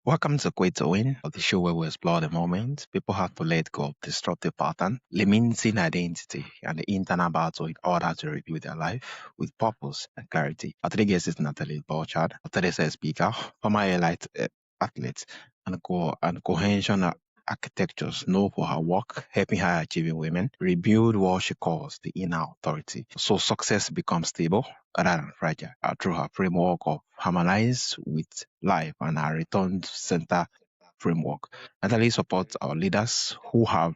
Welcome to Quit to Win, the show where we explore the moment people have to let go of destructive pattern, limiting identity, and the internal battle in order to rebuild their life with purpose and clarity. Our today's guest is Natalie Bouchard, a today's speaker, former elite athlete, and cohesion architectures known for her work helping high achieving women rebuild what she calls the inner authority. So success becomes stable rather than fragile through her framework of harmonize with life and her return to center framework. Natalie supports our leaders who have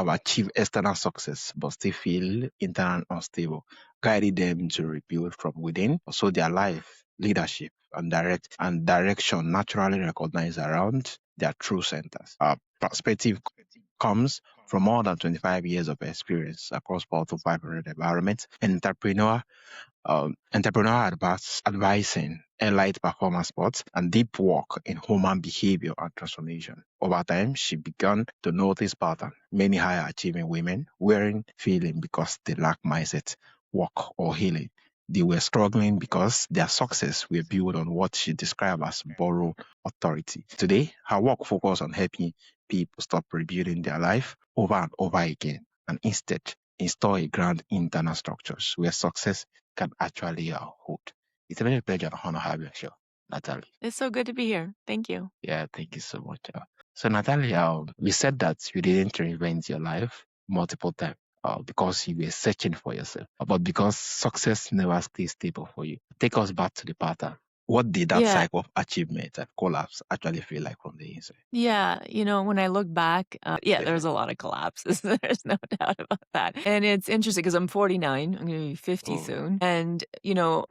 achieved external success but still feel internal unstable, guiding them to rebuild from within. So their life, leadership, and direction naturally recognize around their true centers. Our perspective comes from more than 25 years of experience across Fortune 500 environments, advising, elite performance sports, and deep work in human behavior and transformation. Over time, she began to notice pattern many high achieving women weren't feeling because they lack mindset, work, or healing. They were struggling because their success were built on what she described as borrowed authority. Today, her work focuses on helping people stop rebuilding their life over and over again and instead install a grand internal structures where success can actually hold. It's a very pleasure and honor to have you on the show, Natalie. It's so good to be here. Thank you. Yeah, thank you so much. So, Natalie, you said that you didn't reinvent your life multiple times because you were searching for yourself, but because success never stays stable for you. Take us back to the pattern. What did that Yeah. cycle of achievement and collapse actually feel like from the inside? Yeah. When I look back, there's a lot of collapses. There's no doubt about that. And it's interesting because I'm 49. I'm going to be 50 Oh, soon. And,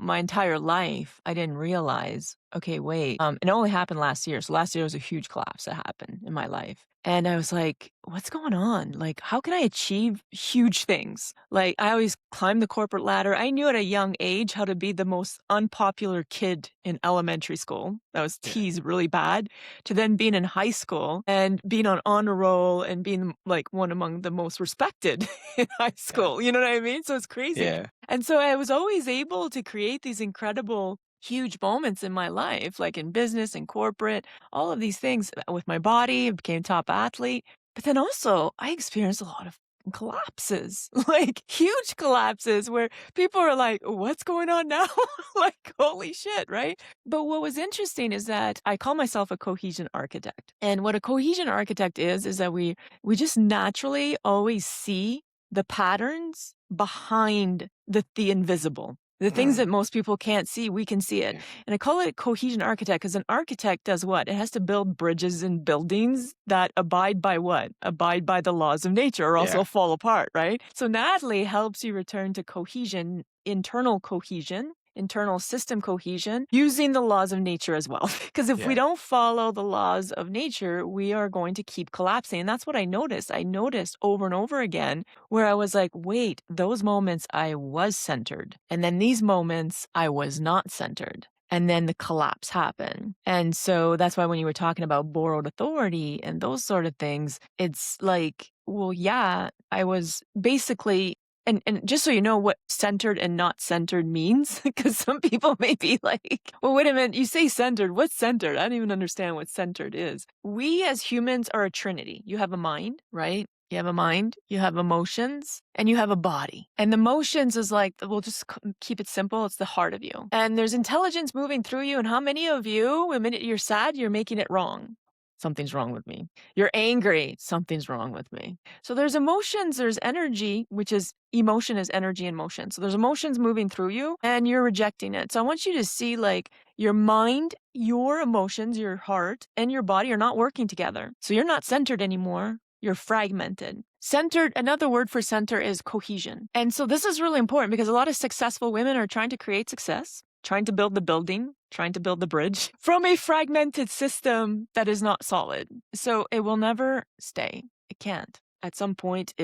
my entire life, I didn't realize, okay, wait, it only happened last year. So last year was a huge collapse that happened in my life. And I was like, what's going on? Like, how can I achieve huge things? Like, I always climbed the corporate ladder. I knew at a young age how to be the most unpopular kid in elementary school. I was yeah, teased really bad, to then being in high school and being on honor roll and being like one among the most respected in high yeah, school. You know what I mean? So it's crazy. yeah, And so I was always able to create these incredible, huge moments in my life, like in business and corporate, all of these things with my body. I became a top athlete. But then also, I experienced a lot of collapses, like huge collapses where people are like, what's going on now? Like, holy shit, right? But what was interesting is that I call myself a cohesion architect. And what a cohesion architect is that we just naturally always see the patterns behind the invisible. The things that most people can't see, we can see it. yeah, And I call it a cohesion architect because an architect does what? It has to build bridges and buildings that abide by what? Abide by the laws of nature or else yeah, they'll fall apart, right? So Natalie helps you return to cohesion, internal system cohesion, using the laws of nature as well. Because if we yeah, don't follow the laws of nature, we are going to keep collapsing. And that's what I noticed. I noticed over and over again where I was like, wait, those moments I was centered. And then these moments I was not centered. And then the collapse happened. And so that's why when you were talking about borrowed authority and those sort of things, it's like, well, yeah, I was basically and just so you know what centered and not centered means, because some people may be like, well, wait a minute, you say centered. What's centered? I don't even understand what centered is. We as humans are a trinity. You have a mind, right? You have a mind, you have emotions, and you have a body. And the emotions is like, we'll just keep it simple. It's the heart of you. And there's intelligence moving through you. And how many of you, the minute you're sad, you're making it wrong? Something's wrong with me. You're angry. Something's wrong with me. So there's emotions, there's energy, which is emotion is energy and motion. So there's emotions moving through you and you're rejecting it. So I want you to see like your mind, your emotions, your heart, and your body are not working together. So you're not centered anymore. You're fragmented. Centered, another word for center is cohesion. And so this is really important because a lot of successful women are trying to create success, trying to build the building, trying to build the bridge from a fragmented system that is not solid. So it will never stay. It can't. At some point,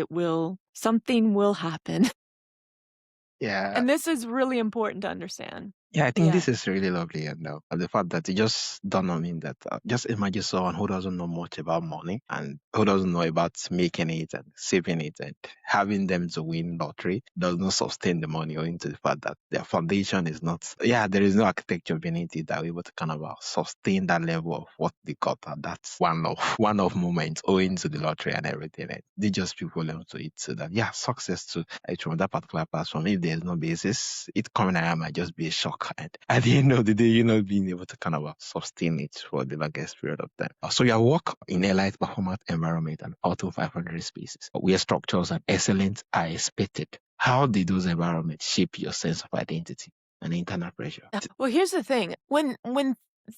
something will happen. yeah. And this is really important to understand. Yeah, I think Yeah. this is really lovely, and the fact that it just dawned on me that just imagine someone who doesn't know much about money and who doesn't know about making it and saving it and having them to win lottery does not sustain the money owing to the fact that their foundation is not. Yeah, there is no architecture beneath it that will able to kind of sustain that level of what they got, and that's one of moment owing to the lottery and everything. And they just people learn to it so that yeah, success to from that particular platform. If there's no basis, it coming around might just be a shock. And at the end of the day, you're not being able to kind of sustain it for the longest period of time. So your work in a light performance environment and auto 500 spaces where structures and excellence are expected. How did those environments shape your sense of identity and internal pressure? Well, here's the thing. When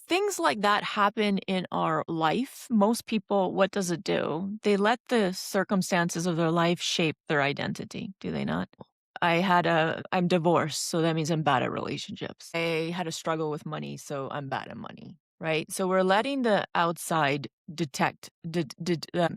things like that happen in our life, most people, what does it do? They let the circumstances of their life shape their identity, do they not? I'm divorced, so that means I'm bad at relationships. I had a struggle with money, so I'm bad at money, right? So we're letting the outside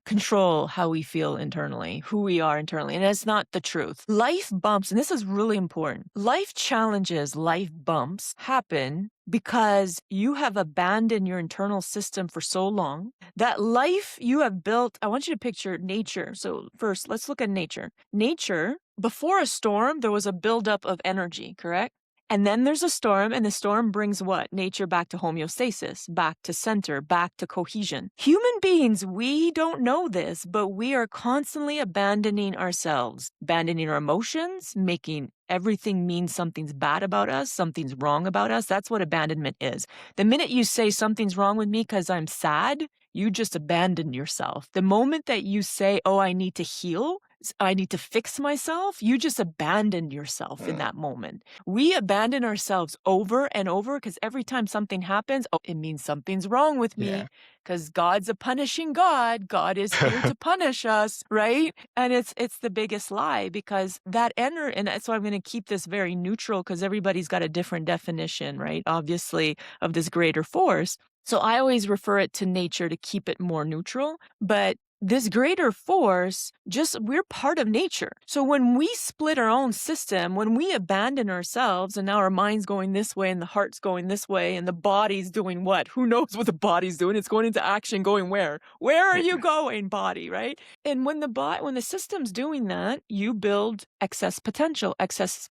control how we feel internally, who we are internally, and it's not the truth. Life bumps, and this is really important. Life challenges, life bumps happen because you have abandoned your internal system for so long that life you have built. I want you to picture nature. So first, let's look at nature. Nature, before a storm, there was a buildup of energy, correct? And then there's a storm, and the storm brings what? Nature back to homeostasis, back to center, back to cohesion. Human beings, we don't know this, but we are constantly abandoning ourselves, abandoning our emotions, making everything mean something's bad about us, something's wrong about us. That's what abandonment is. The minute you say something's wrong with me because I'm sad, you just abandoned yourself. The moment that you say, oh, I need to heal, I need to fix myself, you just abandoned yourself in that moment. We abandon ourselves over and over because every time something happens, oh, it means something's wrong with me because God's a punishing God. God is here to punish us, right? And it's the biggest lie because that and that's why I'm going to keep this very neutral because everybody's got a different definition, right? Obviously, of this greater force. So I always refer it to nature to keep it more neutral, but this greater force, we're part of nature. So when we split our own system, when we abandon ourselves and now our mind's going this way and the heart's going this way and the body's doing what? Who knows what the body's doing? It's going into action, going where? Where are you going, body, right? And when the system's doing that, you build excess potential, excess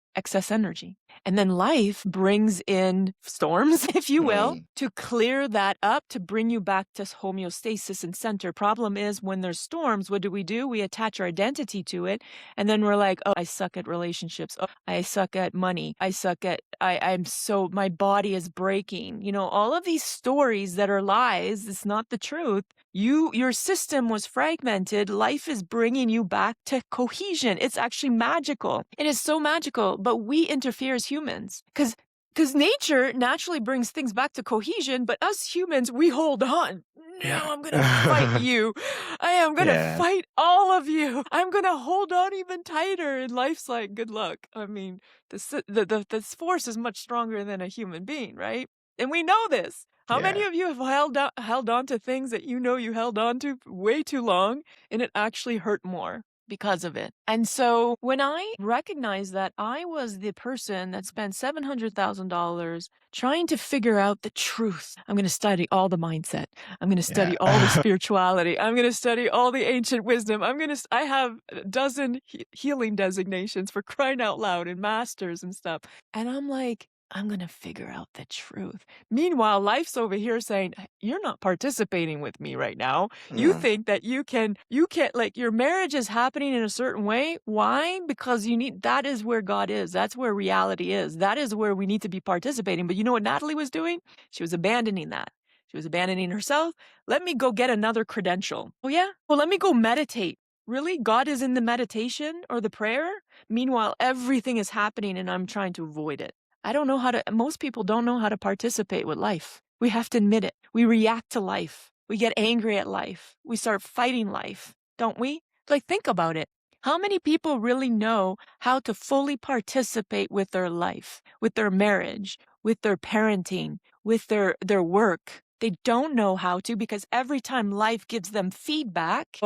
energy. And then life brings in storms, if you will, to clear that up, to bring you back to homeostasis and center. Problem is when there's storms, what do? We attach our identity to it. And then we're like, oh, I suck at relationships. Oh, I suck at money. My body is breaking. You know, all of these stories that are lies, it's not the truth. Your system was fragmented. Life is bringing you back to cohesion. It's actually magical. It is so magical, but we interfere as humans because nature naturally brings things back to cohesion, but us humans, we hold on. No, I'm going to fight you. I am going to fight all of you. I'm going to hold on even tighter. And life's like, good luck. I mean, this force is much stronger than a human being, right? And we know this. How many of you have held on to things that you know you held on to way too long and it actually hurt more because of it? And so when I recognized that I was the person that spent $700,000 trying to figure out the truth, I'm going to study all the mindset. I'm going to study all the spirituality. I'm going to study all the ancient wisdom. I have a dozen healing designations for crying out loud and masters and stuff. And I'm like, I'm going to figure out the truth. Meanwhile, life's over here saying, you're not participating with me right now. You think that you can't, like your marriage is happening in a certain way. Why? Because that is where God is. That's where reality is. That is where we need to be participating. But you know what Natalie was doing? She was abandoning that. She was abandoning herself. Let me go get another credential. Oh yeah? Well, let me go meditate. Really? God is in the meditation or the prayer? Meanwhile, everything is happening and I'm trying to avoid it. Most people don't know how to participate with life. We have to admit it. We react to life. We get angry at life. We start fighting life, don't we? Like, think about it. How many people really know how to fully participate with their life, with their marriage, with their parenting, with their work? They don't know how to because every time life gives them feedback,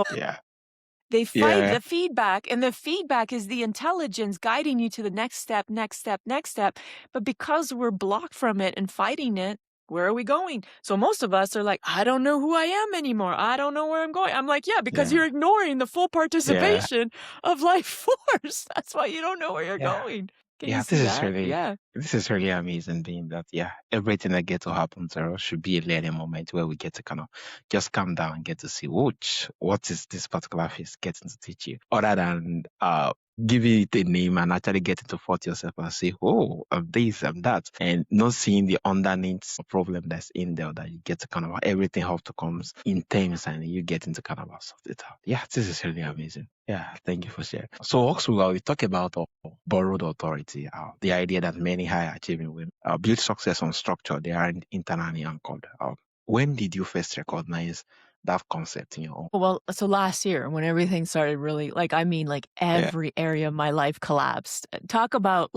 They fight Yeah. the feedback, and the feedback is the intelligence guiding you to the next step, next step, next step. But because we're blocked from it and fighting it, where are we going? So most of us are like, I don't know who I am anymore. I don't know where I'm going. I'm like, yeah, because Yeah. you're ignoring the full Yeah. participation of life force. That's why you don't know where you're Yeah. going. Can you Yeah, see that? Yeah. this is really amazing being that, yeah, everything that gets to happen to us should be a learning moment where we get to kind of just calm down and get to see which what is this particular phase getting to teach you, other than giving it a name and actually getting to fault yourself and say, oh, I'm this, I'm that, and not seeing the underneath problem that's in there, that you get to kind of everything have to comes in terms and you get into kind of sort it out. Yeah, this is really amazing. Yeah, thank you for sharing. So also, we talk about borrowed authority, the idea that many high achieving women build success on structure they aren't internally anchored. When did you first recognize that concept in your own? Well, so last year when everything started really like Yeah, every area of my life collapsed. Talk about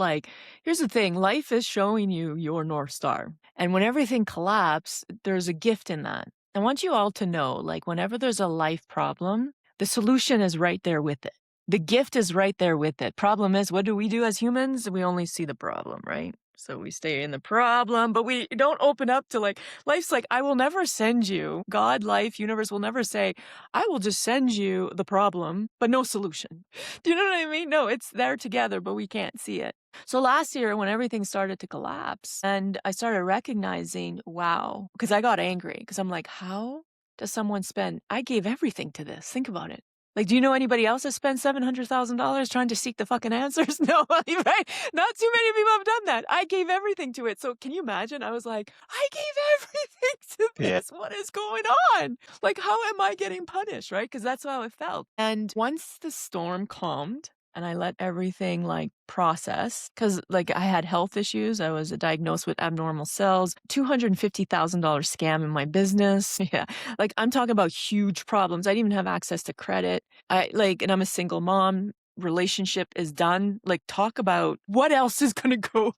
here's the thing, life is showing you your North Star. And when everything collapsed, there's a gift in that. I want you all to know, whenever there's a life problem, the solution is right there with it. The gift is right there with it. Problem is, what do we do as humans? We only see the problem, right? So we stay in the problem, but we don't open up to life's like, I will never send you, God, life, universe will never say, I will just send you the problem, but no solution. Do you know what I mean? No, it's there together, but we can't see it. So last year, when everything started to collapse and I started recognizing, wow, because I got angry because I'm like, how does someone spend? I gave everything to this. Think about it. Do you know anybody else that spent $700,000 trying to seek the fucking answers? No, right? Not too many people have done that. I gave everything to it. So can you imagine? I was like, I gave everything to yeah, this. What is going on? How am I getting punished, right? Because that's how it felt. And once the storm calmed, and I let everything process because I had health issues. I was diagnosed with abnormal cells, $250,000 scam in my business. Yeah. I'm talking about huge problems. I didn't even have access to credit. And I'm a single mom. Relationship is done. Talk about what else is going to go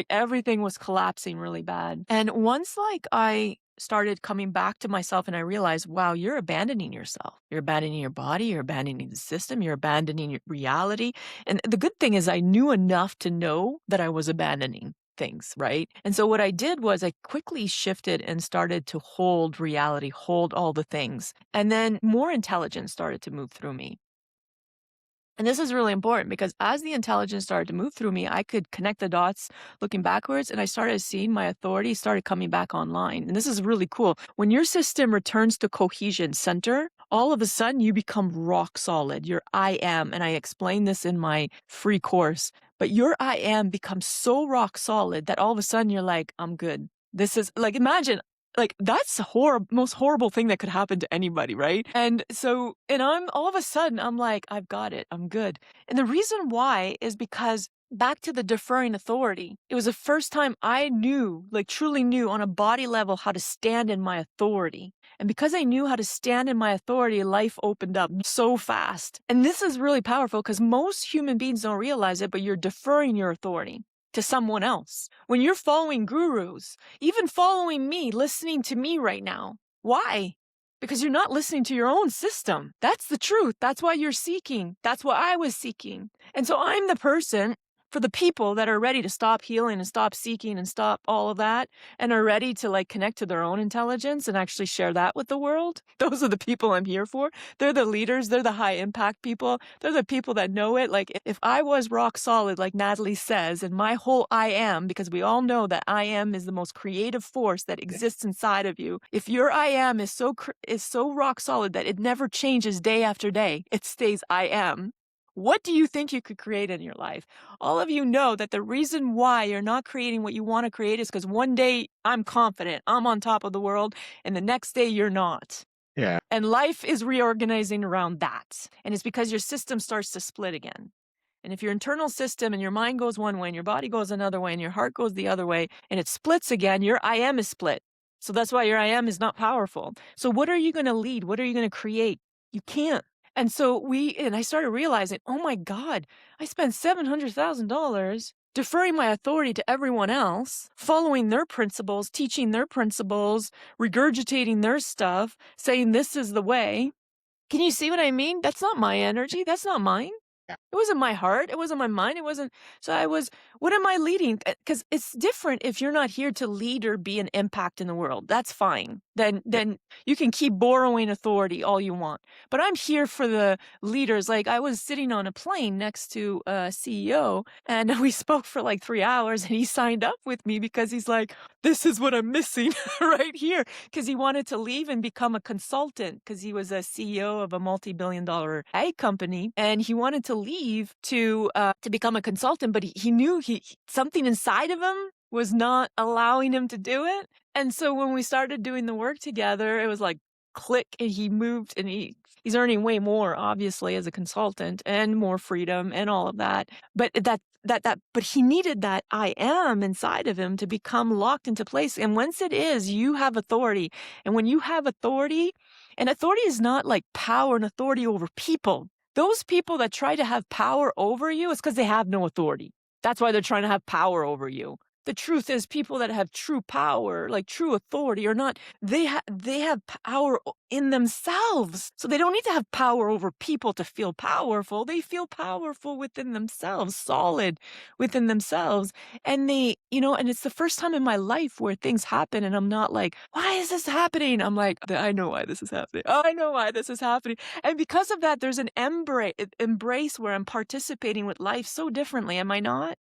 everything was collapsing really bad. And once I started coming back to myself and I realized, wow, you're abandoning yourself. You're abandoning your body. You're abandoning the system. You're abandoning your reality. And the good thing is I knew enough to know that I was abandoning things, right? And so what I did was I quickly shifted and started to hold reality, hold all the things. And then more intelligence started to move through me. And this is really important because as the intelligence started to move through me, I could connect the dots looking backwards and I started seeing my authority started coming back online. And this is really cool. When your system returns to cohesion center, all of a sudden you become rock solid. Your I am, and I explain this in my free course, but your I am becomes so rock solid that all of a sudden you're like, I'm good. This is imagine that's the most horrible thing that could happen to anybody, right? And I'm all of a sudden, I'm like, I've got it. I'm good. And the reason why is because back to the deferring authority, it was the first time I knew, truly knew on a body level how to stand in my authority. And because I knew how to stand in my authority, life opened up so fast. And this is really powerful because most human beings don't realize it, but you're deferring your authority to someone else. When you're following gurus, even following me, listening to me right now. Why? Because you're not listening to your own system. That's the truth. That's why you're seeking. That's what I was seeking. And so I'm the person for the people that are ready to stop healing and stop seeking and stop all of that and are ready to connect to their own intelligence and actually share that with the world. Those are the people I'm here for. They're the leaders. They're the high impact people. They're the people that know it. If I was rock solid, like Natalie says, and my whole I am, because we all know that I am is the most creative force that exists inside of you. If your I am is so rock solid that it never changes day after day, it stays I am. What do you think you could create in your life? All of you know that the reason why you're not creating what you want to create is because one day I'm confident, I'm on top of the world, and the next day you're not. yeah, And life is reorganizing around that. And it's because your system starts to split again. And if your internal system and your mind goes one way and your body goes another way and your heart goes the other way and it splits again, your I am is split. So that's why your I am is not powerful. So what are you going to lead? What are you going to create? You can't. And so I started realizing, oh my God, I spent $700,000 deferring my authority to everyone else, following their principles, teaching their principles, regurgitating their stuff, saying this is the way. Can you see what I mean? That's not my energy. That's not mine. Yeah. It wasn't my heart. It wasn't my mind. It wasn't. So I was, what am I leading? Because it's different if you're not here to lead or be an impact in the world. That's fine. Yeah. Then you can keep borrowing authority all you want. But I'm here for the leaders. Like I was sitting on a plane next to a CEO and we spoke for like 3 hours and he signed up with me because he's like, this is what I'm missing right here. Because he wanted to leave and become a consultant because he was a CEO of a multi-billion-dollar ag company and he wanted to leave to become a consultant, but he knew something inside of him was not allowing him to do it. And so when we started doing the work together, it was like click, and he moved, and he's earning way more, obviously, as a consultant, and more freedom and all of that. But but he needed that I am inside of him to become locked into place. And once it is, you have authority. And when you have authority, and authority is not like power and authority over people. Those people that try to have power over you, it's because they have no authority. That's why they're trying to have power over you. The truth is, people that have true power, like true authority, are not, they have power in themselves. So they don't need to have power over people to feel powerful. They feel powerful within themselves, solid within themselves. And and it's the first time in my life where things happen and I'm not like, why is this happening? I'm like, I know why this is happening. I know why this is happening. And because of that, there's an embrace where I'm participating with life so differently. Am I not?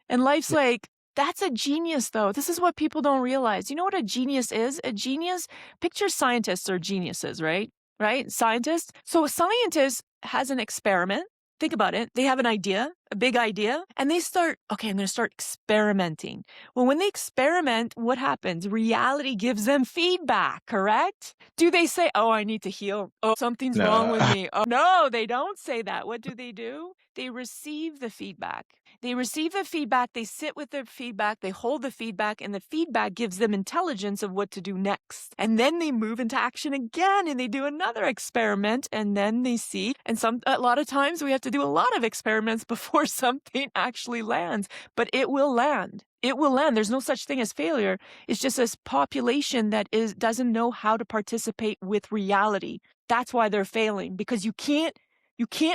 And life's Yeah. like, that's a genius, though. This is what people don't realize. You know what a genius is? A genius, picture scientists are geniuses, right? Right? Scientists. So a scientist has an experiment. Think about it. They have an idea, a big idea, and they start, okay, I'm going to start experimenting. Well, when they experiment, what happens? Reality gives them feedback, correct? Do they say, oh, I need to heal? Oh, something's wrong No. with me. Oh, no, they don't say that. What do? They receive the feedback. They receive the feedback, they sit with their feedback, they hold the feedback, and the feedback gives them intelligence of what to do next. And then they move into action again and they do another experiment and then they see. And a lot of times we have to do a lot of experiments before something actually lands, but it will land. It will land. There's no such thing as failure. It's just this population that doesn't know how to participate with reality. That's why they're failing, because you can't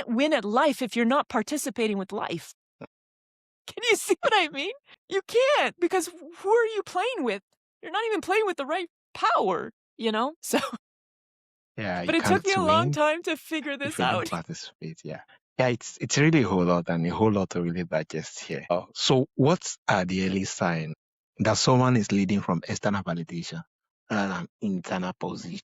win at life if you're not participating with life. Can you see what I mean? You can't, because who are you playing with? You're not even playing with the right power, you know? So, Yeah, you but it took can't me a long win time to figure if this you don't out. participate. Yeah. Yeah, it's really a whole lot and a whole lot to really digest here. So what are the early signs that someone is leading from external validation rather than internal position?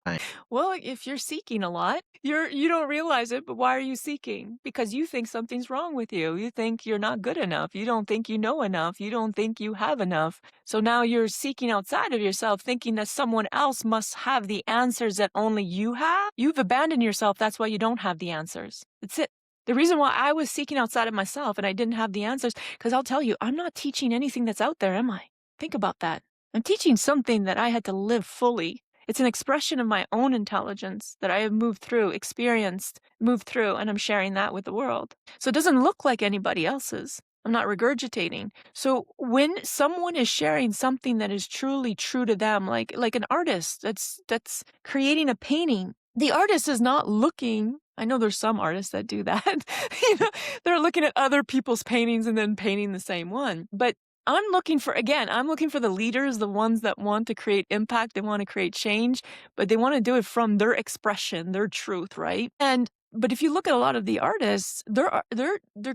Well, if you're seeking a lot, you don't realize it, but why are you seeking? Because you think something's wrong with you. You think you're not good enough. You don't think you know enough. You don't think you have enough. So now you're seeking outside of yourself, thinking that someone else must have the answers that only you have. You've abandoned yourself. That's why you don't have the answers. That's it. The reason why I was seeking outside of myself and I didn't have the answers, because I'll tell you, I'm not teaching anything that's out there, am I? Think about that. I'm teaching something that I had to live fully. It's an expression of my own intelligence that I have moved through, experienced, moved through, and I'm sharing that with the world. So it doesn't look like anybody else's. I'm not regurgitating. So when someone is sharing something that is truly true to them, like an artist that's creating a painting, the artist is not looking. I know there's some artists that do that. They're looking at other people's paintings and then painting the same one. But I'm looking for the leaders, the ones that want to create impact, they want to create change, but they want to do it from their expression, their truth, right? But if you look at a lot of the artists, they're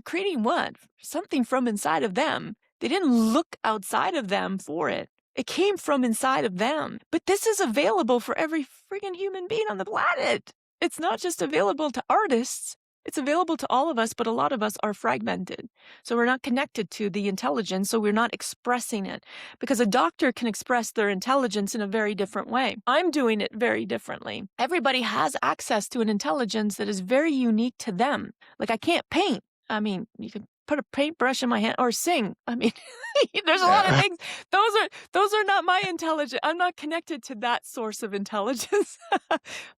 creating what? Something from inside of them. They didn't look outside of them for it. It came from inside of them. But this is available for every freaking human being on the planet. It's not just available to artists. It's available to all of us, but a lot of us are fragmented. So we're not connected to the intelligence, so we're not expressing it. Because a doctor can express their intelligence in a very different way. I'm doing it very differently. Everybody has access to an intelligence that is very unique to them. Like I can't paint. I mean, you can put a paintbrush in my hand or sing. I mean, there's a lot of things. Those are not my intelligence. I'm not connected to that source of intelligence.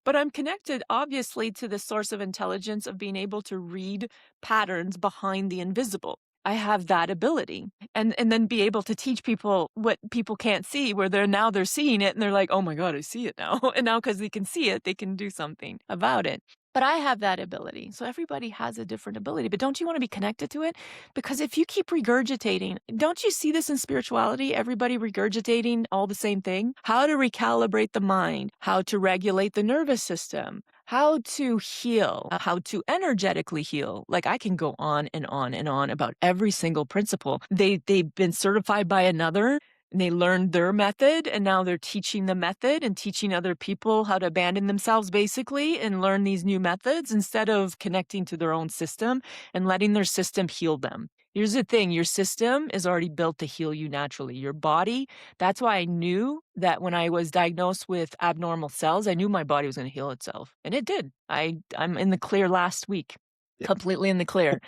But I'm connected, obviously, to the source of intelligence of being able to read patterns behind the invisible. I have that ability. And then be able to teach people what people can't see, where they're seeing it and they're like, oh my God, I see it now. And now because they can see it, they can do something about it. But I have that ability. So everybody has a different ability. But don't you want to be connected to it? Because if you keep regurgitating, don't you see this in spirituality? Everybody regurgitating all the same thing? How to recalibrate the mind, how to regulate the nervous system, how to heal, how to energetically heal. Like I can go on and on and on about every single principle. They've been certified by another. And they learned their method, and now they're teaching the method and teaching other people how to abandon themselves, basically, and learn these new methods instead of connecting to their own system and letting their system heal them. Here's the thing, your system is already built to heal you naturally. Your body, that's why I knew that when I was diagnosed with abnormal cells, I knew my body was going to heal itself. And it did. I'm in the clear last week, Yeah. completely in the clear.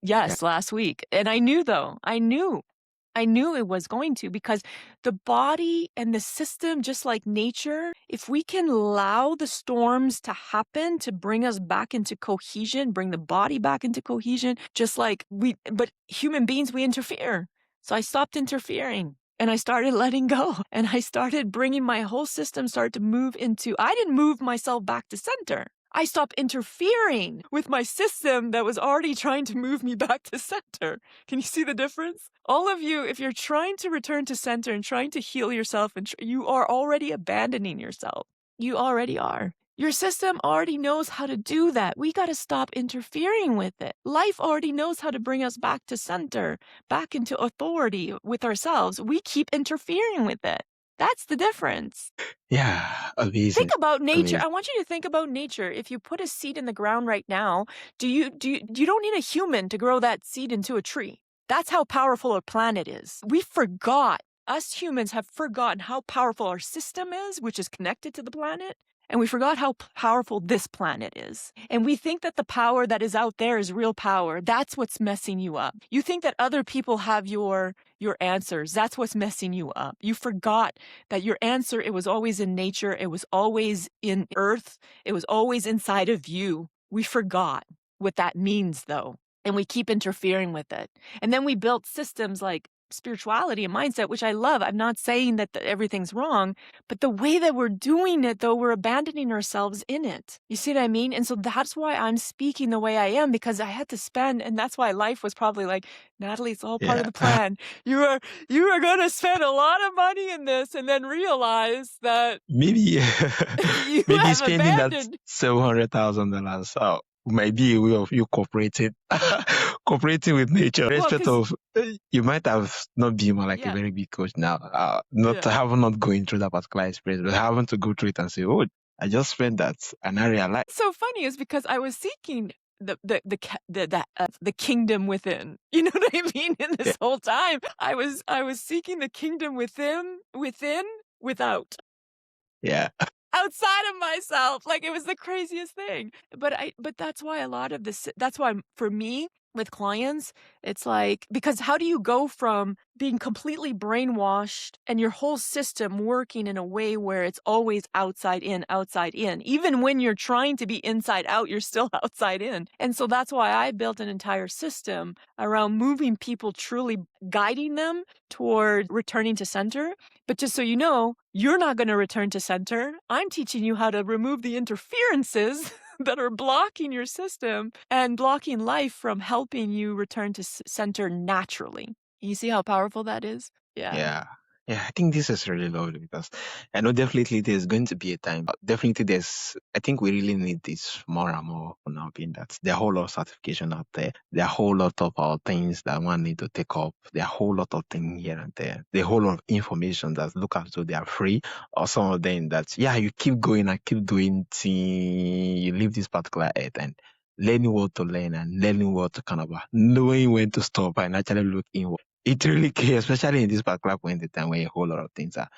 Yeah. Yes, last week. And I knew though, I knew it was going to, because the body and the system, just like nature, if we can allow the storms to happen to bring us back into cohesion, bring the body back into cohesion, just like but human beings, we interfere. So I stopped interfering and I started letting go and I started bringing my whole system start to move into, I didn't move myself back to center. I stopped interfering with my system that was already trying to move me back to center. Can you see the difference? All of you, if you're trying to return to center and trying to heal yourself, and you are already abandoning yourself. You already are. Your system already knows how to do that. We got to stop interfering with it. Life already knows how to bring us back to center, back into authority with ourselves. We keep interfering with it. That's the difference. Yeah. Amazing. Think about nature. Amazing. I want you to think about nature. If you put a seed in the ground right now, you don't need a human to grow that seed into a tree. That's how powerful our planet is. Us humans have forgotten how powerful our system is, which is connected to the planet. And we forgot how powerful this planet is. And we think that the power that is out there is real power. That's what's messing you up. You think that other people have your answers. That's what's messing you up. You forgot that your answer, it was always in nature. It was always in earth. It was always inside of you. We forgot what that means, though. And we keep interfering with it. And then we built systems like spirituality and mindset, which I love. I'm not saying that everything's wrong, but the way that we're doing it, though, we're abandoning ourselves in it. You see what I mean? And so that's why I'm speaking the way I am, because I had to spend, and that's why life was probably like, Natalie, it's all part of the plan. You are going to spend a lot of money in this and then realize that maybe you maybe have spending abandoned. that $700,000 out might be a way of you cooperating with nature. Respect of you might have not been more like a very big coach now, not going through that particular experience, but having to go through it and say, oh, I just spent that, and I realized. So funny is because I was seeking the kingdom within. You know what I mean? In this whole time, I was seeking the kingdom within, without. Yeah. Outside of myself. Like, it was the craziest thing. But that's why a lot of this, that's why for me, with clients, it's like, because how do you go from being completely brainwashed and your whole system working in a way where it's always outside in, even when you're trying to be inside out, you're still outside in. And so that's why I built an entire system around moving people, truly guiding them toward returning to center. But just so you know, you're not going to return to center. I'm teaching you how to remove the interferences that are blocking your system and blocking life from helping you return to center naturally. You see how powerful that is? Yeah. I think this is really lovely, because I know definitely there's going to be a time, but definitely I think we really need this more and more now, being that there are a whole lot of certification out there. There are a whole lot of things that one need to take up. There are a whole lot of things here and there. There are a whole lot of information that look as though they are free, or some of them that, you keep going and keep doing till you leave this particular earth, and learning what to learn and learning what to knowing when to stop and actually look inward. It really cares, especially in this particular point in time where a whole lot of things are,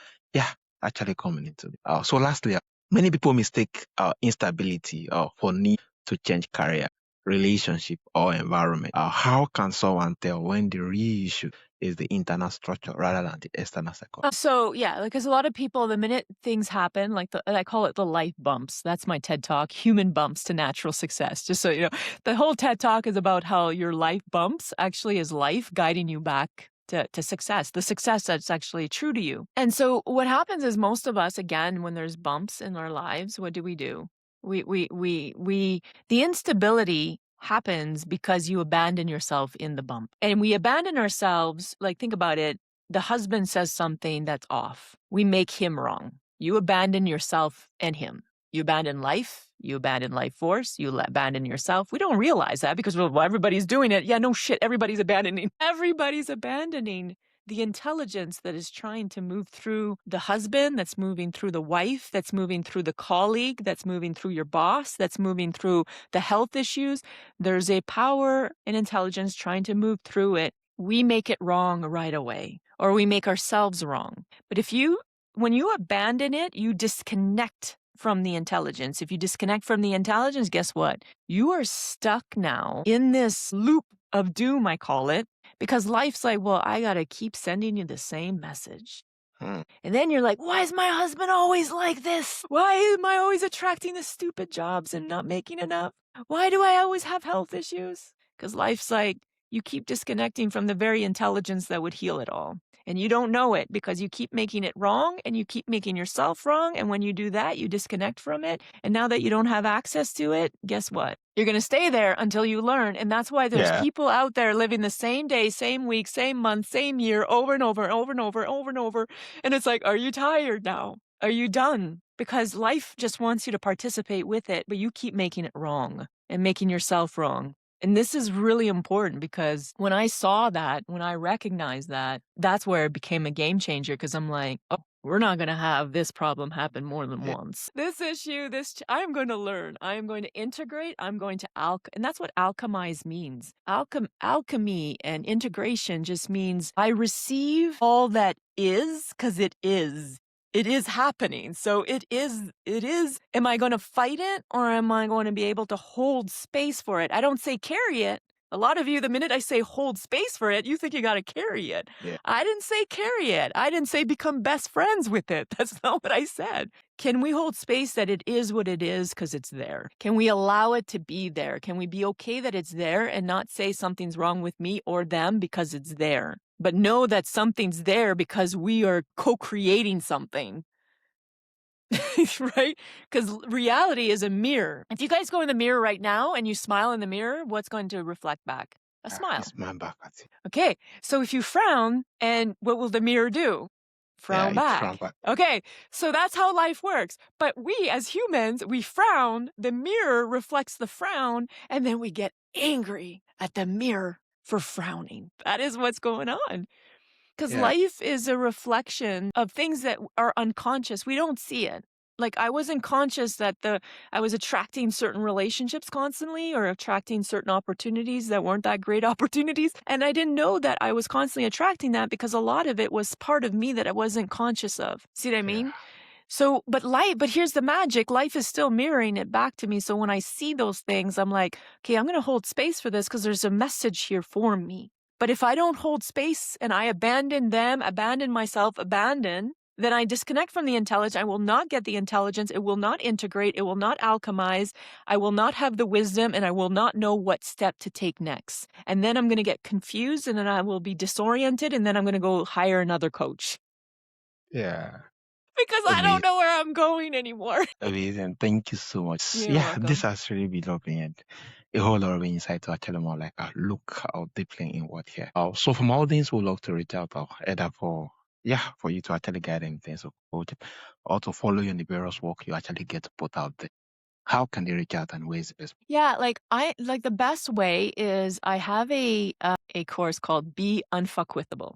actually coming into it. So lastly, many people mistake instability for need to change career. relationship or environment. How can someone tell when the real issue is the internal structure rather than the external circumstance? So yeah, because a lot of people, the minute things happen, like I call it the life bumps. That's my TED Talk, human bumps to natural success. Just so you know, the whole TED Talk is about how your life bumps actually is life guiding you back to success, the success that's actually true to you. And so what happens is most of us, again, when there's bumps in our lives, what do? The instability happens because you abandon yourself in the bump. And we abandon ourselves, like, think about it. The husband says something that's off. We make him wrong. You abandon yourself and him. You abandon life. You abandon life force. You abandon yourself. We don't realize that because, well, everybody's doing it. Yeah, no shit. Everybody's abandoning. Everybody's abandoning the intelligence that is trying to move through the husband, that's moving through the wife, that's moving through the colleague, that's moving through your boss, that's moving through the health issues. There's a power and intelligence trying to move through it. We make it wrong right away, or we make ourselves wrong. But when you abandon it, you disconnect from the intelligence. If you disconnect from the intelligence, guess what? You are stuck now in this loop of doom, I call it, because life's like, well, I got to keep sending you the same message. And then you're like, why is my husband always like this? Why am I always attracting the stupid jobs and not making enough? Why do I always have health issues? Because life's like, you keep disconnecting from the very intelligence that would heal it all. And you don't know it because you keep making it wrong and you keep making yourself wrong. And when you do that, you disconnect from it. And now that you don't have access to it, guess what? You're going to stay there until you learn. And that's why there's people out there living the same day, same week, same month, same year, over and over and over and over and over and over. And it's like, are you tired now? Are you done? Because life just wants you to participate with it, but you keep making it wrong and making yourself wrong. And this is really important because when I saw that, when I recognized that, that's where it became a game changer because I'm like, oh, we're not going to have this problem happen more than once. This issue, I'm going to learn. I am going to integrate. I'm going to and that's what alchemize means. Alchemy and integration just means I receive all that is because it is. It is happening. So it is. Am I going to fight it or am I going to be able to hold space for it? I don't say carry it. A lot of you, the minute I say hold space for it, you think you got to carry it. Yeah. I didn't say carry it. I didn't say become best friends with it. That's not what I said. Can we hold space that it is what it is because it's there? Can we allow it to be there? Can we be okay that it's there and not say something's wrong with me or them because it's there? But know that something's there because we are co-creating something. Right? Because reality is a mirror. If you guys go in the mirror right now and you smile in the mirror, what's going to reflect back? A smile. Smile back at you. Okay, so if you frown, and what will the mirror do? Frown back. Okay, so that's how life works. But we as humans, we frown, the mirror reflects the frown, and then we get angry at the mirror for frowning. That is what's going on. Because life is a reflection of things that are unconscious. We don't see it. Like I wasn't conscious that I was attracting certain relationships constantly or attracting certain opportunities that weren't that great opportunities. And I didn't know that I was constantly attracting that because a lot of it was part of me that I wasn't conscious of. See what I mean? So, but here's the magic. Life is still mirroring it back to me. So when I see those things, I'm like, okay, I'm going to hold space for this because there's a message here for me. But if I don't hold space and I abandon them, abandon myself, then I disconnect from the intelligence. I will not get the intelligence. It will not integrate. It will not alchemize. I will not have the wisdom and I will not know what step to take next. And then I'm going to get confused and then I will be disoriented and then I'm going to go hire another coach. Yeah. Because I don't know where I'm going anymore. Amazing. Thank you so much. You're welcome. This has really been opening a whole lot of insight to actually more like a look out deeply inward here. So from all things, we'd love to reach out either for you to actually guide anything, so coach, or to follow you in the various work you actually get to put out there. How can they reach out and where is the best? Yeah, the best way is I have a course called Be Unfuckwithable.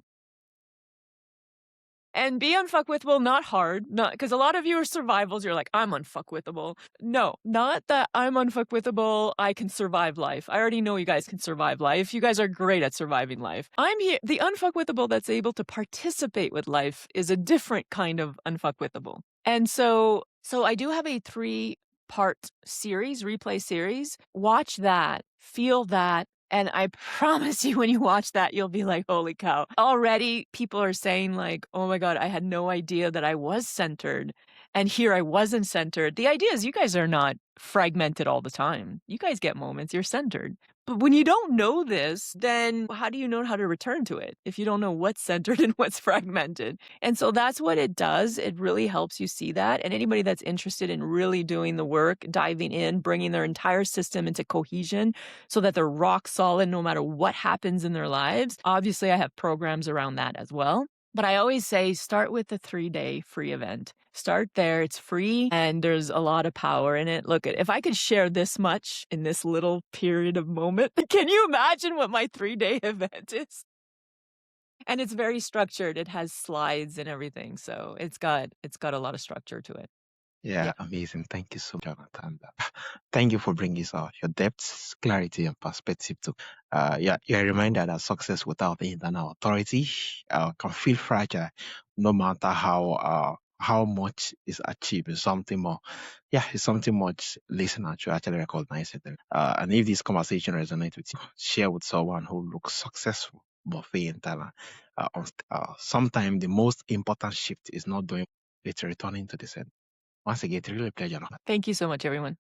And be unfuckwithable, not hard, not because a lot of you are survivals. You're like, I'm unfuckwithable. No, not that I'm unfuckwithable. I can survive life. I already know you guys can survive life. You guys are great at surviving life. I'm here. The unfuckwithable that's able to participate with life is a different kind of unfuckwithable. And so I do have a part series, replay series. Watch that, feel that. And I promise you, when you watch that, you'll be like, holy cow. Already people are saying like, oh my God, I had no idea that I was centered. And here I wasn't centered. The idea is you guys are not fragmented all the time. You guys get moments, you're centered. But when you don't know this, then how do you know how to return to it if you don't know what's centered and what's fragmented? And so that's what it does. It really helps you see that. And anybody that's interested in really doing the work, diving in, bringing their entire system into cohesion so that they're rock solid no matter what happens in their lives. Obviously, I have programs around that as well. But I always say start with the 3-day free event. Start there. It's free and there's a lot of power in it. Look, if I could share this much in this little period of moment, can you imagine what my 3-day event is? And it's very structured. It has slides and everything. So it's got a lot of structure to it. Yeah, Yeah. amazing. Thank you so much, Jonathan. Thank you for bringing your depth, clarity, and perspective to. Yeah, you're a reminder that success without the internal authority can feel fragile, no matter how much is achieved. It's something more. Yeah, it's something much listener to actually recognize it. And if this conversation resonates with you, share with someone who looks successful but fail talent. Sometimes the most important shift is not doing; it's returning to the center. Once again, it's really a pleasure. Thank you so much, everyone.